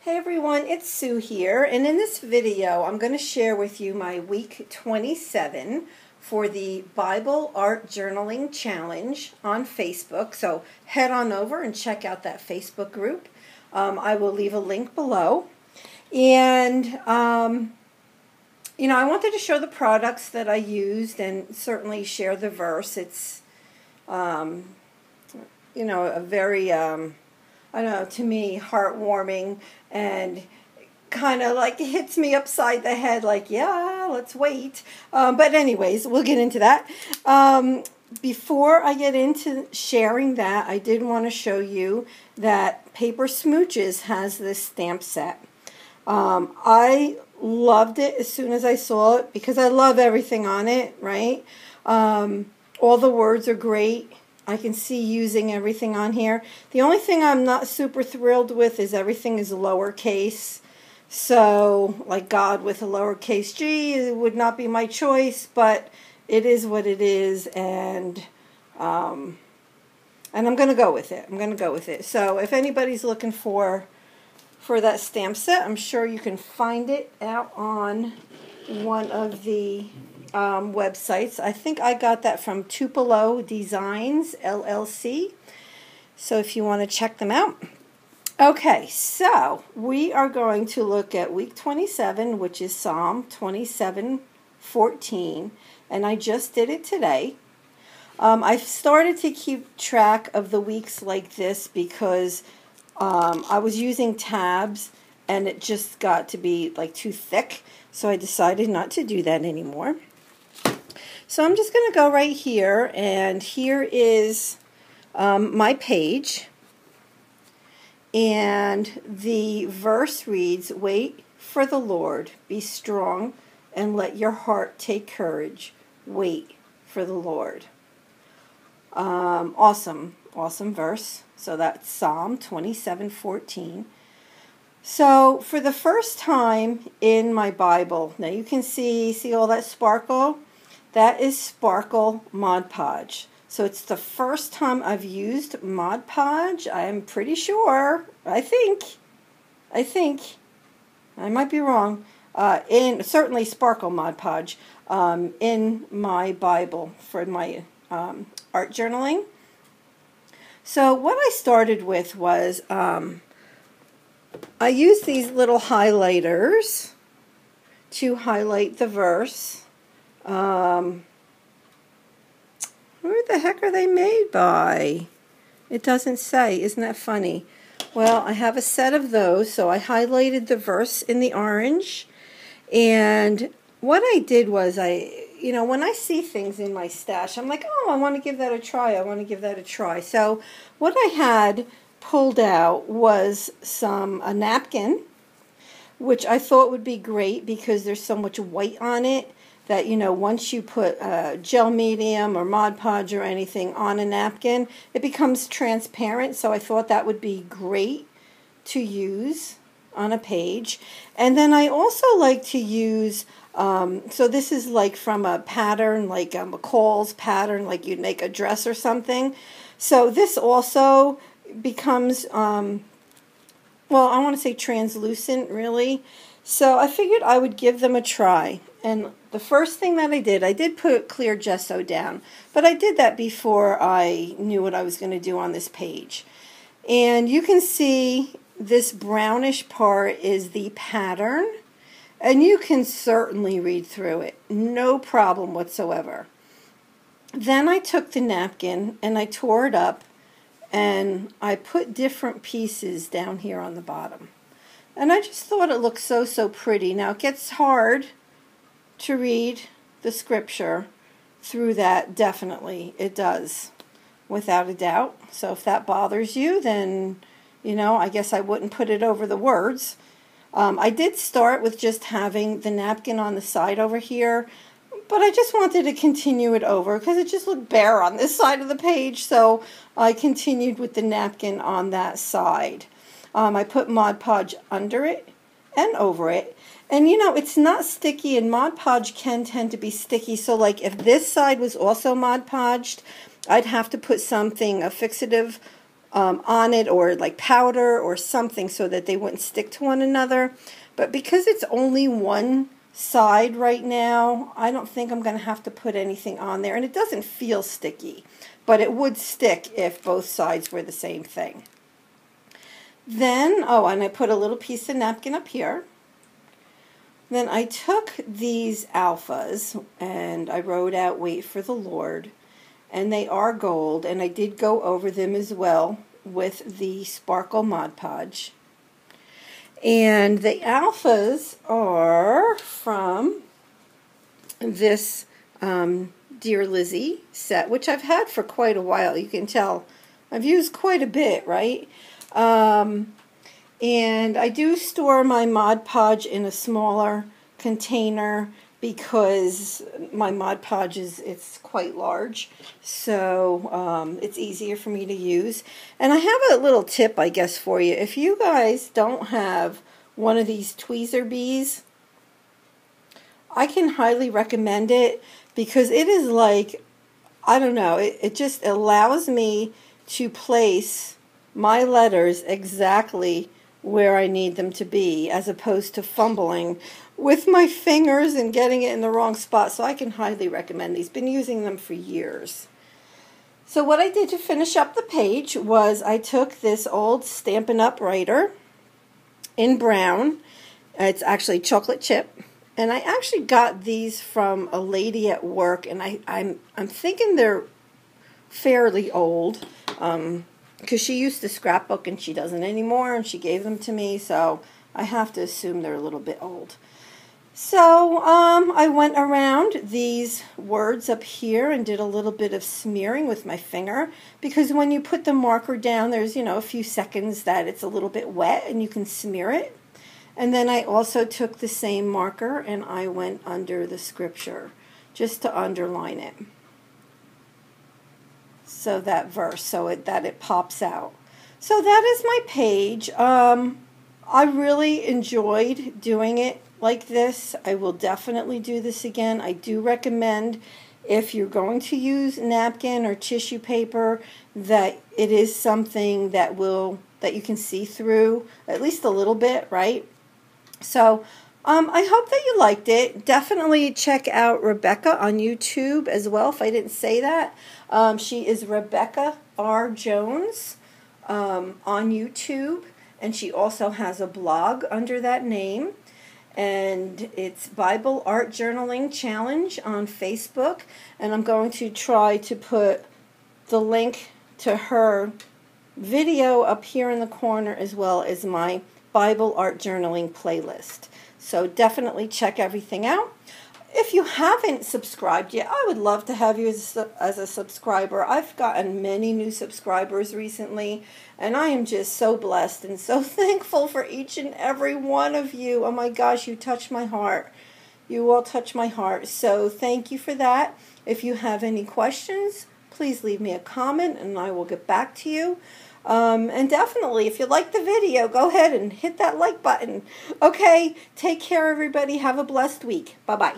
Hey everyone, it's Sue here, and in this video I'm going to share with you my week 27 for the Bible Art Journaling Challenge on Facebook. So head on over and check out that Facebook group. I will leave a link below. And I wanted to show the products that I used and certainly share the verse. It's a very I don't know, to me, heartwarming and kind of like hits me upside the head like, yeah, let's wait. But anyways, we'll get into that. Before I get into sharing that, I did want to show you that Paper Smooches has this stamp set. I loved it as soon as I saw it because I love everything on it, right? All the words are great. I can see using everything on here. The only thing I'm not super thrilled with is everything is lowercase. So, like God with a lowercase g, it would not be my choice, but it is what it is, and I'm going to go with it. So, if anybody's looking for that stamp set, I'm sure you can find it out on one of the websites. I think I got that from Tupelo Designs LLC. So if you want to check them out. Okay, so we are going to look at week 27, which is Psalm 27:14, and I just did it today. I've started to keep track of the weeks like this because I was using tabs and it just got to be like too thick, so I decided not to do that anymore. So I'm just going to go right here, and here is my page, and the verse reads, "Wait for the Lord, be strong, and let your heart take courage. Wait for the Lord." Awesome verse. So that's Psalm 27:14. So for the first time in my Bible, now you can see all that sparkle? That is Sparkle Mod Podge. So it's the first time I've used Mod Podge. I'm pretty sure. I think. I might be wrong. Certainly Sparkle Mod Podge in my Bible for my art journaling. So what I started with was I used these little highlighters to highlight the verse. Who the heck are they made by? It doesn't say. Isn't that funny? Well, I have a set of those, so I highlighted the verse in the orange. And what I did was when I see things in my stash, I'm like, oh, I want to give that a try. So what I had pulled out was a napkin, which I thought would be great because there's so much white on it that, once you put gel medium or Mod Podge or anything on a napkin, it becomes transparent. So I thought that would be great to use on a page. And then I also like to use, so this is like from a pattern, like a McCall's pattern, like you'd make a dress or something. So this also becomes, I want to say translucent, really. So I figured I would give them a try. And the first thing that I did put clear gesso down. But I did that before I knew what I was going to do on this page. And you can see this brownish part is the pattern. And you can certainly read through it. No problem whatsoever. Then I took the napkin and I tore it up. And I put different pieces down here on the bottom. And I just thought it looked so pretty. Now it gets hard to read the scripture through that, definitely. It does, without a doubt. So if that bothers you, then, I guess I wouldn't put it over the words. I did start with just having the napkin on the side over here, but I just wanted to continue it over because it just looked bare on this side of the page, so I continued with the napkin on that side. I put Mod Podge under it and over it. And it's not sticky, and Mod Podge can tend to be sticky, so like if this side was also Mod Podged, I'd have to put something, a fixative on it, or like powder or something, so that they wouldn't stick to one another. But because it's only one side right now, I don't think I'm going to have to put anything on there. And it doesn't feel sticky, but it would stick if both sides were the same thing. Then, oh, and I put a little piece of napkin up here. Then I took these alphas and I wrote out "Wait for the Lord," and they are gold, and I did go over them as well with the Sparkle Mod Podge. And the alphas are from this Dear Lizzie set, which I've had for quite a while. You can tell I've used quite a bit, right? And I do store my Mod Podge in a smaller container because my Mod Podge it's quite large, so it's easier for me to use. And I have a little tip, I guess, for you. If you guys don't have one of these tweezer bees, I can highly recommend it, because it is like, I don't know, it just allows me to place my letters exactly where I need them to be, as opposed to fumbling with my fingers and getting it in the wrong spot. So I can highly recommend these. Been using them for years. So what I did to finish up the page was I took this old Stampin' Up! Writer in brown. It's actually chocolate chip. And I actually got these from a lady at work, and I'm thinking they're fairly old. Because she used to scrapbook and she doesn't anymore, and she gave them to me, so I have to assume they're a little bit old. So I went around these words up here and did a little bit of smearing with my finger, because when you put the marker down, there's, a few seconds that it's a little bit wet and you can smear it. And then I also took the same marker and I went under the scripture just to underline it. So that verse, so that it pops out. So that is my page. I really enjoyed doing it like this. I will definitely do this again. I do recommend, if you're going to use napkin or tissue paper, that it is something that you can see through at least a little bit, right? So I hope that you liked it. Definitely check out Rebecca on YouTube as well, if I didn't say that. She is Rebecca R. Jones on YouTube, and she also has a blog under that name. And it's Bible Art Journaling Challenge on Facebook. And I'm going to try to put the link to her video up here in the corner, as well as my Bible Art Journaling playlist. So definitely check everything out. If you haven't subscribed yet, I would love to have you as a subscriber. I've gotten many new subscribers recently, and I am just so blessed and so thankful for each and every one of you. Oh my gosh, you touch my heart. You all touch my heart. So thank you for that. If you have any questions, please leave me a comment and I will get back to you. And definitely, if you like the video, go ahead and hit that like button. Okay, take care, everybody. Have a blessed week. Bye-bye.